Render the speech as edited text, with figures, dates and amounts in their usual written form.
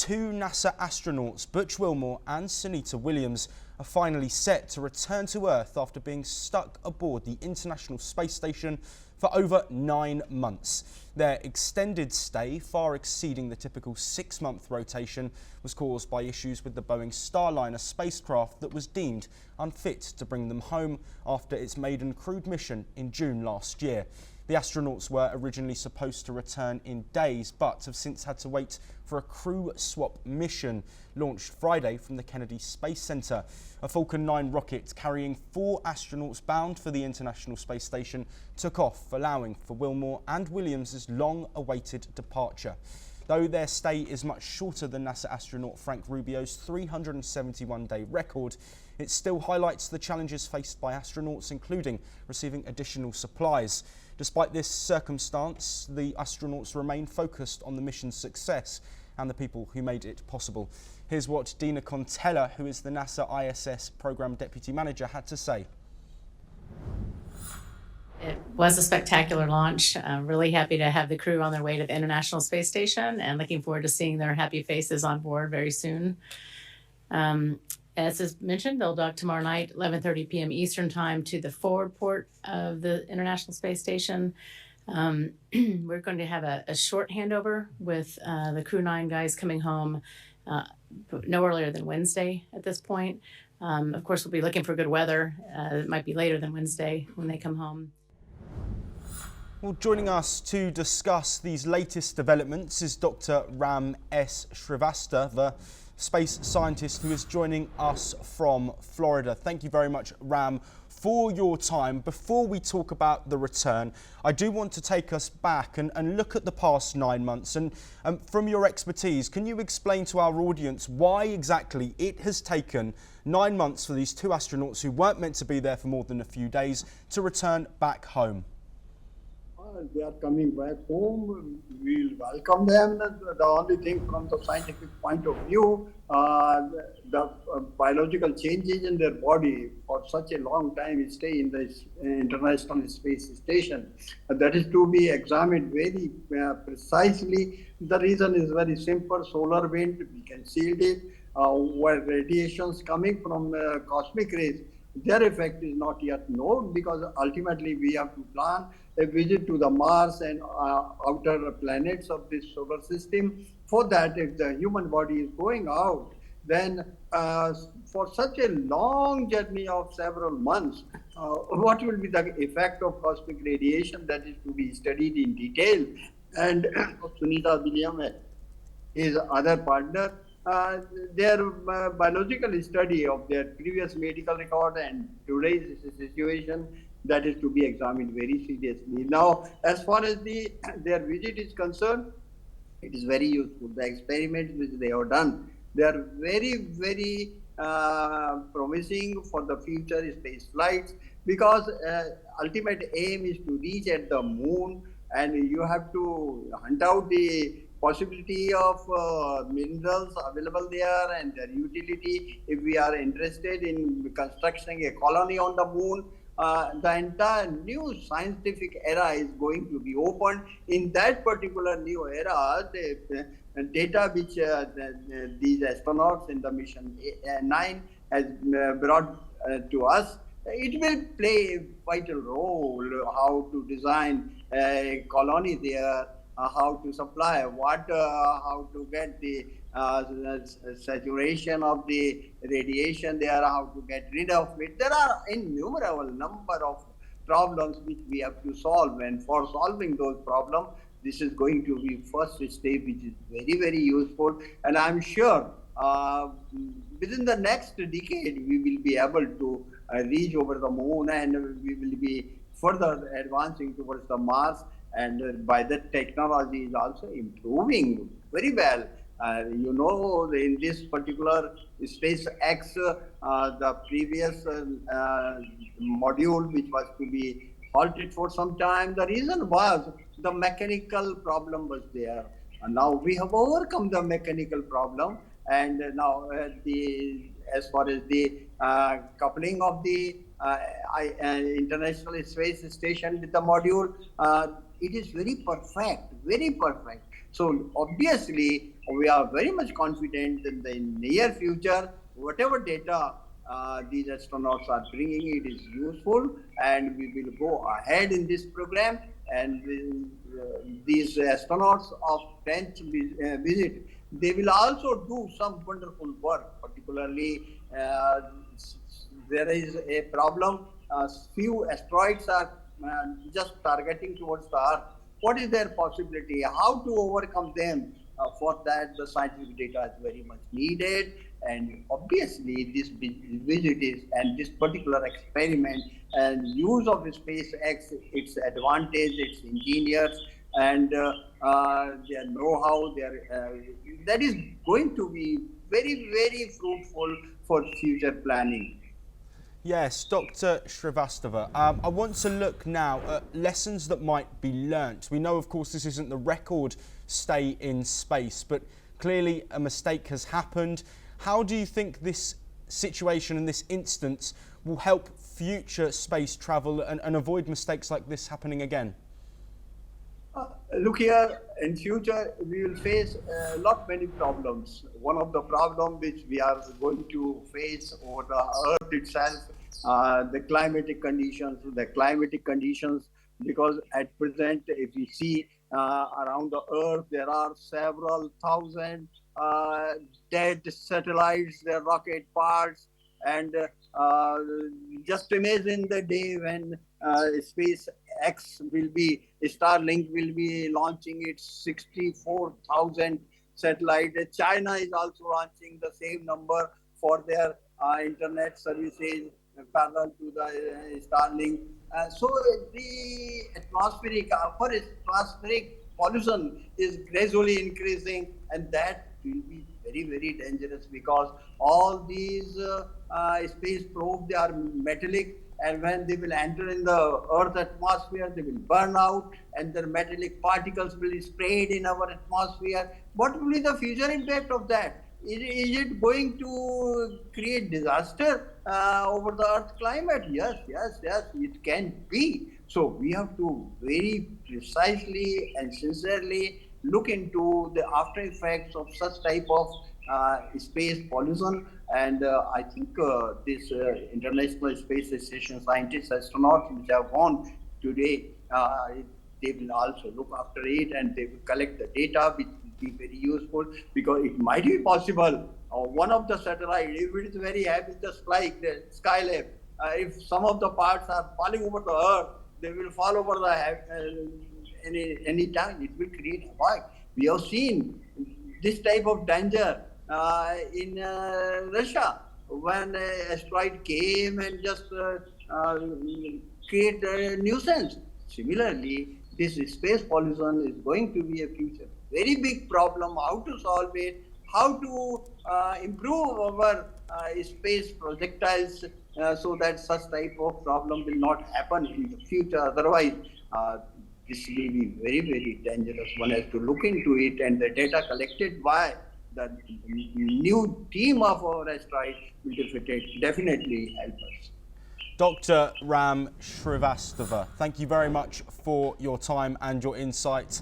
two NASA astronauts, Butch Wilmore and Sunita Williams, are finally set to return to Earth after being stuck aboard the International Space Station for over 9 months. Their extended stay, far exceeding the typical 6-month rotation, was caused by issues with the Boeing Starliner spacecraft that was deemed unfit to bring them home after its maiden crewed mission in June last year. The astronauts were originally supposed to return in days, but have since had to wait for a crew swap mission launched Friday from the Kennedy Space Center. A Falcon 9 rocket carrying 4 astronauts bound for the International Space Station took off, allowing for Wilmore and Williams' long-awaited departure. Though their stay is much shorter than NASA astronaut Frank Rubio's 371-day record, it still highlights the challenges faced by astronauts, including receiving additional supplies. Despite this circumstance, the astronauts remain focused on the mission's success and the people who made it possible. Here's what Dina Contella, who is the NASA ISS Program Deputy Manager, had to say. It was a spectacular launch. Really happy to have the crew on their way to the International Space Station and looking forward to seeing their happy faces on board very soon. As is mentioned, they'll dock tomorrow night, 11:30 p.m. Eastern Time, to the forward port of the International Space Station. We're going to have a short handover with the Crew 9 guys coming home no earlier than Wednesday at this point. Of course, we'll be looking for good weather. It might be later than Wednesday when they come home. Well, joining us to discuss these latest developments is Dr. Ram S. Srivastava, space scientist who is joining us from Florida. Thank you very much, Ram, for your time. Before we talk about the return, I do want to take us back and look at the past 9 months. And from your expertise, can you explain to our audience why exactly it has taken 9 months for these two astronauts who weren't meant to be there for more than a few days to return back home? They are coming back home. We'll welcome them. The only thing from the scientific point of view, the biological changes in their body for such a long time stay in the International Space Station. That is to be examined very precisely. The reason is very simple. Solar wind, we can shield it. Where radiations coming from cosmic rays, their effect is not yet known, because ultimately we have to plan a visit to the Mars and outer planets of this solar system. For that, if the human body is going out, then for such a long journey of several months, what will be the effect of cosmic radiation? That is to be studied in detail. And Sunita Williams, his other partner, their biological study of their previous medical record and today's situation, that is to be examined very seriously. Now, as far as their visit is concerned, it is very useful. The experiments which they have done, they are very, very promising for the future space flights, because ultimate aim is to reach at the moon, and you have to hunt out the possibility of minerals available there and their utility. If we are interested in constructing a colony on the moon, the entire new scientific era is going to be opened. In that particular new era, the data which these astronauts in the mission 9 has brought to us, it will play a vital role. How to design a colony there, how to supply water, how to get the saturation of the radiation there, how to get rid of it. There are innumerable number of problems which we have to solve, and for solving those problems, this is going to be first step, which is very, very useful. And I'm sure within the next decade, we will be able to reach over the moon, and we will be further advancing towards the Mars. And by that, technology is also improving very well. You know, in this particular SpaceX, the previous module, which was to be halted for some time, the reason was the mechanical problem was there. And now we have overcome the mechanical problem, and now as far as the coupling of the International Space Station with the module, it is very perfect, very perfect. So obviously, we are very much confident in the near future, whatever data these astronauts are bringing, it is useful, and we will go ahead in this program. And these astronauts of 10th visit, they will also do some wonderful work. Particularly, there is a problem. Few asteroids are just targeting towards the Earth. What is their possibility? How to overcome them? For that, the scientific data is very much needed. And obviously, this visit is, and this particular experiment and use of SpaceX, its advantage, its engineers, and their know-how, that is going to be very, very fruitful for future planning. Yes, Dr. Srivastava, I want to look now at lessons that might be learnt. We know, of course, this isn't the record stay in space, but clearly a mistake has happened. How do you think this situation and this instance will help future space travel and avoid mistakes like this happening again? Look here, in future we will face many problems. One of the problems which we are going to face over the Earth itself, the climatic conditions, because at present, if you see around the Earth, there are several thousand dead satellites, their rocket parts, and just imagine the day when Starlink will be launching its 64,000 satellite. China is also launching the same number for their internet services parallel to the Starlink. So the atmospheric pollution is gradually increasing, and that will be very, very dangerous, because all these space probes, they are metallic, and when they will enter in the Earth atmosphere, they will burn out, and their metallic particles will spread in our atmosphere. What will be the future impact of that? Is it going to create disaster over the Earth climate? Yes, it can be. So we have to very precisely and sincerely look into the after effects of such type of space pollution. And I think this International Space Station scientists, astronauts which have gone today, they will also look after it, and they will collect the data, which will be very useful, because it might be possible one of the satellite, if it is very heavy, just like the Skylab, if some of the parts are falling over the Earth, they will fall over the any time. It will create havoc. We have seen this type of danger in Russia, when an asteroid came and just create a nuisance. Similarly, this space pollution is going to be a future very big problem. How to solve it? How to improve our space projectiles so that such type of problem will not happen in the future. Otherwise, this will be very, very dangerous. One has to look into it, and the data collected by the new team of our asteroid will definitely help us. Dr. Ram Srivastava, thank you very much for your time and your insight.